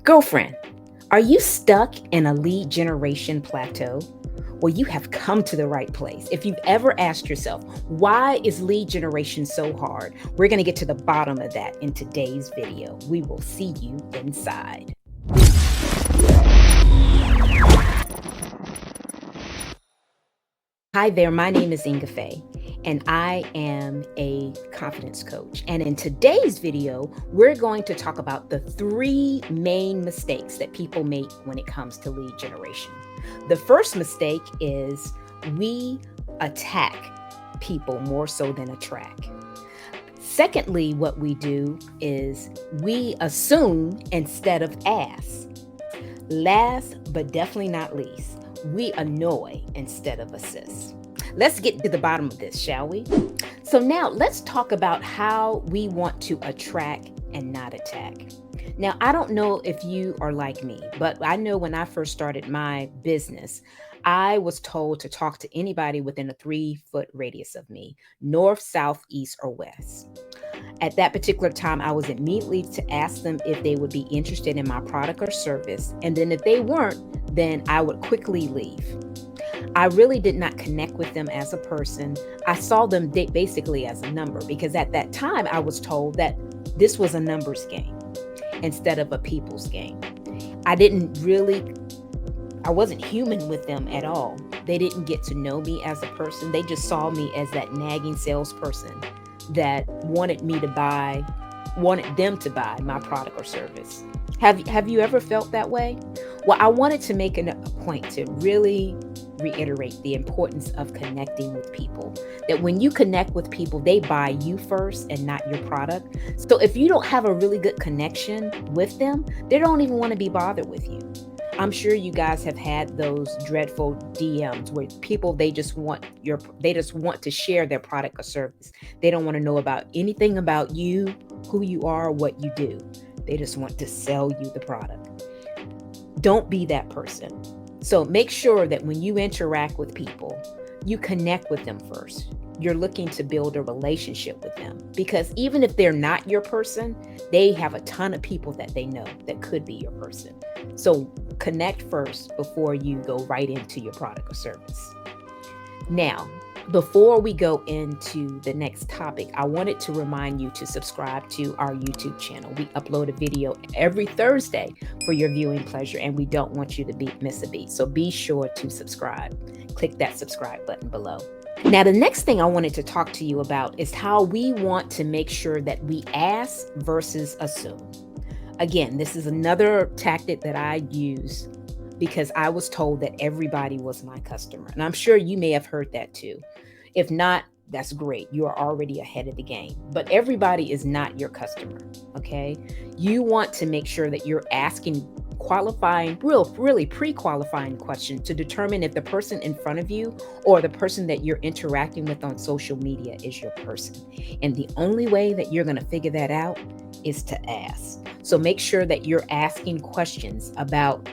Girlfriend, are you stuck in a lead generation plateau? Well, you have come to the right place. If you've ever asked yourself, why is lead generation so hard? We're going to get to the bottom of that in today's video. We will see you inside. Hi there, my name is Ingafay, and I am a confidence coach. And in today's video, we're going to talk about the 3 main mistakes that people make when it comes to lead generation. The first mistake is we attack people more so than attract. Secondly, what we do is we assume instead of ask. Last but definitely not least, we annoy instead of assist. Let's get to the bottom of this, shall we? So now let's talk about how we want to attract and not attack. Now, I don't know if you are like me, but I know when I first started my business, I was told to talk to anybody within a 3-foot radius of me, north, south, east, or west. At that particular time, I was immediately to ask them if they would be interested in my product or service. And then if they weren't, then I would quickly leave. I really did not connect with them as a person. I saw them basically as a number because at that time I was told that this was a numbers game instead of a people's game. I wasn't human with them at all. They didn't get to know me as a person. They just saw me as that nagging salesperson that wanted them to buy my product or service. Have you ever felt that way? Well, I wanted to make a point to really reiterate the importance of connecting with people. That when you connect with people, they buy you first and not your product. So if you don't have a really good connection with them, they don't even want to be bothered with you. I'm sure you guys have had those dreadful DMs where people, they just want to share their product or service. They don't want to know about anything about you, who you are, what you do. They just want to sell you the product. Don't be that person. So make sure that when you interact with people, you connect with them first. You're looking to build a relationship with them because even if they're not your person, they have a ton of people that they know that could be your person. So connect first before you go right into your product or service. Now, before we go into the next topic, I wanted to remind you to subscribe to our YouTube channel. We upload a video every Thursday for your viewing pleasure, and we don't want you to miss a beat. So be sure to subscribe. Click that subscribe button below. Now, the next thing I wanted to talk to you about is how we want to make sure that we ask versus assume. Again, this is another tactic that I use because I was told that everybody was my customer. And I'm sure you may have heard that too. If not, that's great. You are already ahead of the game. But everybody is not your customer, okay? You want to make sure that you're asking qualifying, really pre-qualifying questions to determine if the person in front of you or the person that you're interacting with on social media is your person. And the only way that you're going to figure that out is to ask. So make sure that you're asking questions about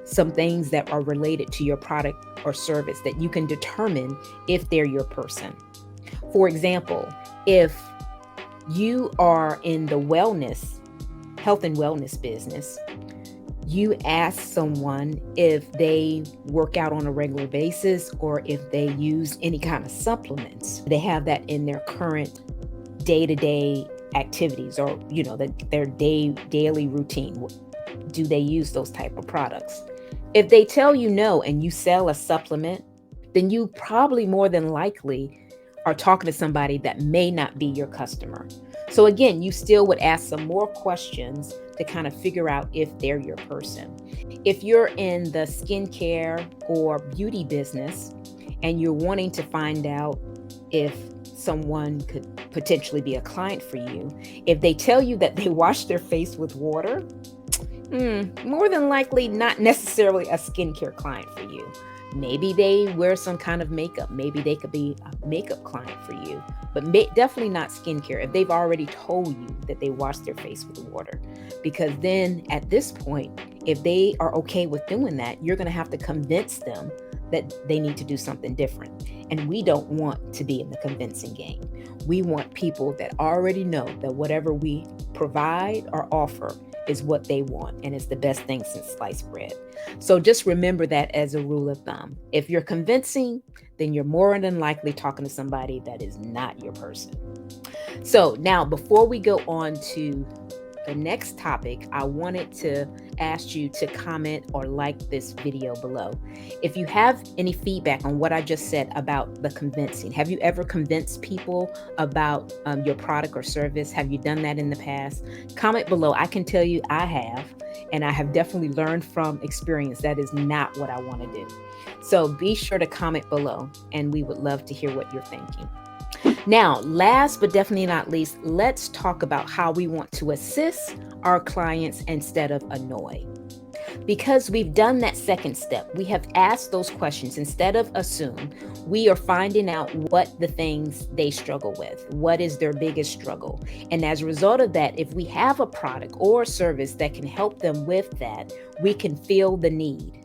some things that are related to your product or service that you can determine if they're your person. For example, if you are in the health and wellness business, you ask someone if they work out on a regular basis or if they use any kind of supplements. They have that in their current day-to-day activities or, their daily routine. Do they use those type of products? If they tell you no and you sell a supplement, then you probably more than likely are talking to somebody that may not be your customer. So again, you still would ask some more questions to kind of figure out if they're your person. If you're in the skincare or beauty business and you're wanting to find out if someone could potentially be a client for you, if they tell you that they wash their face with water, more than likely not necessarily a skincare client for you. Maybe they wear some kind of makeup. Maybe they could be a makeup client for you, but definitely not skincare if they've already told you that they wash their face with water. Because then at this point, if they are okay with doing that, you're going to have to convince them that they need to do something different. And we don't want to be in the convincing game. We want people that already know that whatever we provide or offer is what they want, and it's the best thing since sliced bread. So just remember that as a rule of thumb. If you're convincing, then you're more than likely talking to somebody that is not your person. So now, before we go on to the next topic, I wanted to ask you to comment or like this video below. If you have any feedback on what I just said about the convincing, have you ever convinced people about your product or service? Have you done that in the past? Comment below. I can tell you I have, and I have definitely learned from experience that is not what I want to do. So be sure to comment below, and we would love to hear what you're thinking. Now, last but definitely not least, let's talk about how we want to assist our clients instead of annoy. Because we've done that second step, we have asked those questions instead of assume. We are finding out what the things they struggle with, what is their biggest struggle. And as a result of that, if we have a product or a service that can help them with that, we can feel the need.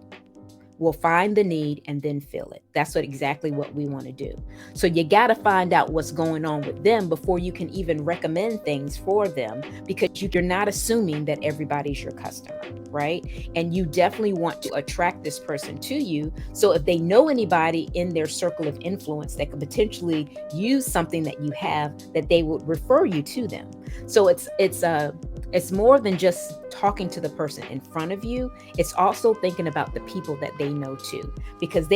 We'll find the need and then fill it. That's exactly what we want to do. So you got to find out what's going on with them before you can even recommend things for them, because you're not assuming that everybody's your customer, right? And you definitely want to attract this person to you. So if they know anybody in their circle of influence that could potentially use something that you have, that they would refer you to them. So it's more than just talking to the person in front of you. It's also thinking about the people that they know too, because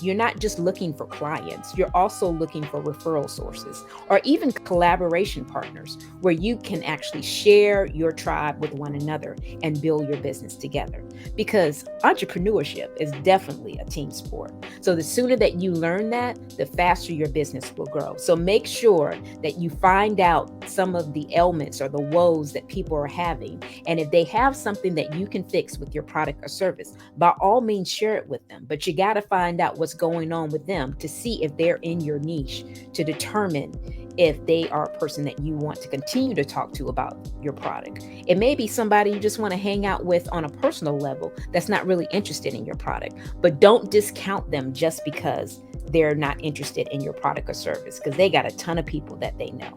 you're not just looking for clients, you're also looking for referral sources or even collaboration partners where you can actually share your tribe with one another and build your business together. Because entrepreneurship is definitely a team sport. So the sooner that you learn that, the faster your business will grow. So make sure that you find out some of the ailments or the woes that people are having. And if they have something that you can fix with your product or service, by all means, share it with them. But you got to find out what's going on with them to see if they're in your niche, to determine if they are a person that you want to continue to talk to about your product. It may be somebody you just want to hang out with on a personal level that's not really interested in your product, but don't discount them just because they're not interested in your product or service, because they got a ton of people that they know.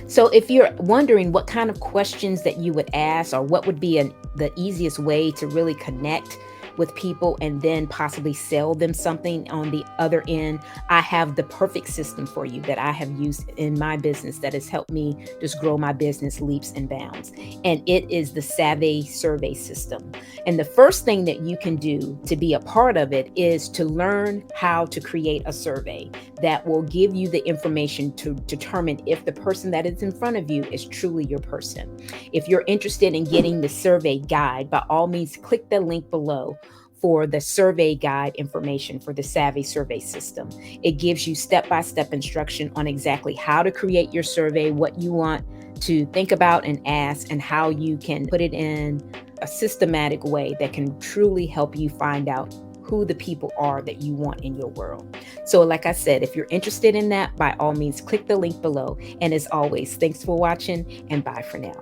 So if you're wondering what kind of questions that you would ask, or what would be the easiest way to really connect with people and then possibly sell them something on the other end, I have the perfect system for you that I have used in my business that has helped me just grow my business leaps and bounds. And it is the Savvy survey system. And the first thing that you can do to be a part of it is to learn how to create a survey that will give you the information to determine if the person that is in front of you is truly your person. If you're interested in getting the survey guide, by all means, click the link below for the survey guide information for the Savvy survey system. It gives you step-by-step instruction on exactly how to create your survey, what you want to think about and ask, and how you can put it in a systematic way that can truly help you find out who the people are that you want in your world. So like I said, if you're interested in that, by all means, click the link below. And as always, thanks for watching, and bye for now.